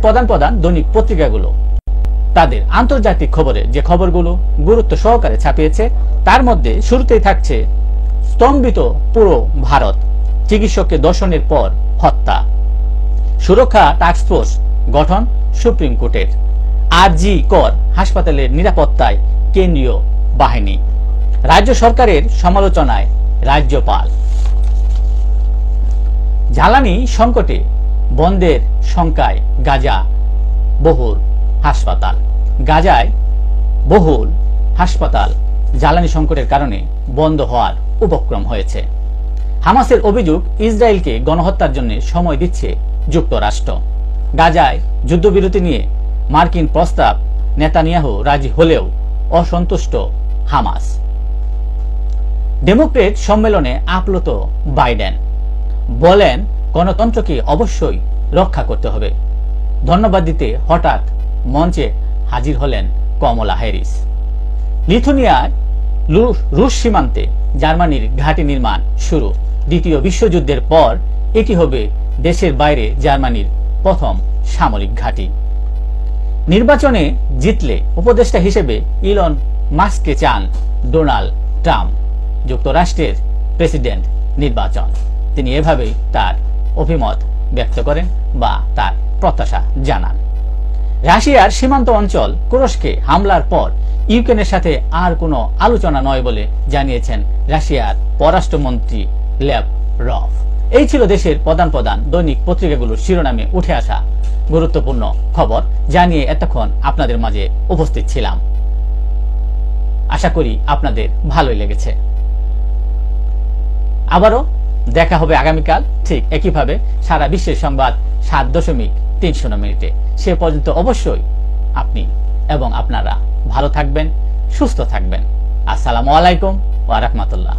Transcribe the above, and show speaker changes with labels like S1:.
S1: প্রধান প্রধান দৈনিক পত্রিকাগুলো তাদের আন্তর্জাতিক খবরে যে খবরগুলো গুরুত্ব সহকারে ছাপিয়েছে তার মধ্যে শুরুতেই থাকছে স্তম্ভিত পুরো ভারত, চিকিৎসককে ধর্ষণের পর হত্যা, সুরক্ষা টাস্কফোর্স গঠন সুপ্রিম কোর্টের, আরজি কর হাসপাতালের নিরাপত্তায় কেন্দ্রীয় বাহিনী, রাজ্য সরকারের সমালোচনায় রাজ্যপাল, জ্বালানি সংকটে বন্ধের শঙ্কায় গাজা বহুল হাসপাতাল। গাজায় বহুল হাসপাতাল জ্বালানি সংকটের কারণে বন্ধ হওয়ার উপক্রম হয়েছে। হামাসের অভিযোগ ইসরায়েলকে গণহত্যার জন্য সময় দিচ্ছে যুক্তরাষ্ট্র। গাজায় যুদ্ধবিরতি নিয়ে মার্কিন প্রস্তাব নেতানিয়াহু রাজি হলেও অসন্তুষ্ট হামাস। ডেমোক্রেট সম্মেলনে আপ্লুত বাইডেন, বলেন গণতন্ত্রকে অবশ্যই রক্ষা করতে হবে। ধন্যবাদ দিতে হঠাৎ মঞ্চে হাজির হলেন কমলা হ্যারিস। লিথুয়ানিয়ায় রুশ সীমান্তে জার্মানির ঘাঁটি নির্মাণ শুরু। দ্বিতীয় বিশ্বযুদ্ধের পর এটি হবে দেশের বাইরে জার্মানির প্রথম সামরিক ঘাঁটি। নির্বাচনে জিতলে উপদেষ্টা হিসেবে ইলন মাস্ককে চান ডোনাল্ড ট্রাম্প। যুক্তরাষ্ট্রের প্রেসিডেন্ট নির্বাচন, তিনি এভাবেই তার অভিমত ব্যক্ত করেন বা তার প্রত্যাশা জানান। রাশিয়ার সীমান্ত অঞ্চল তুরস্কে হামলার পর ইউক্রেনের সাথে আর কোনো আলোচনা নয় বলে জানিয়েছেন রাশিয়ার পররাষ্ট্রমন্ত্রী ল্যাভরভ। এই ছিল দেশের প্রধান প্রধান দৈনিক পত্রিকাগুলোর শিরোনামে উঠে আসা গুরুত্বপূর্ণ খবর, যা নিয়ে এতক্ষণ আপনাদের মাঝে উপস্থিত ছিলাম। আশা করি আপনাদের ভালোই লেগেছে। আবারও দেখা হবে আগামীকাল ঠিক একইভাবে সারা বিশ্বের সংবাদ 7.3 মিনিটে। সে পর্যন্ত অবশ্যই আপনি এবং আপনারা ভালো থাকবেন, সুস্থ থাকবেন। আসসালামু আলাইকুম ওয়া রাহমাতুল্লাহ।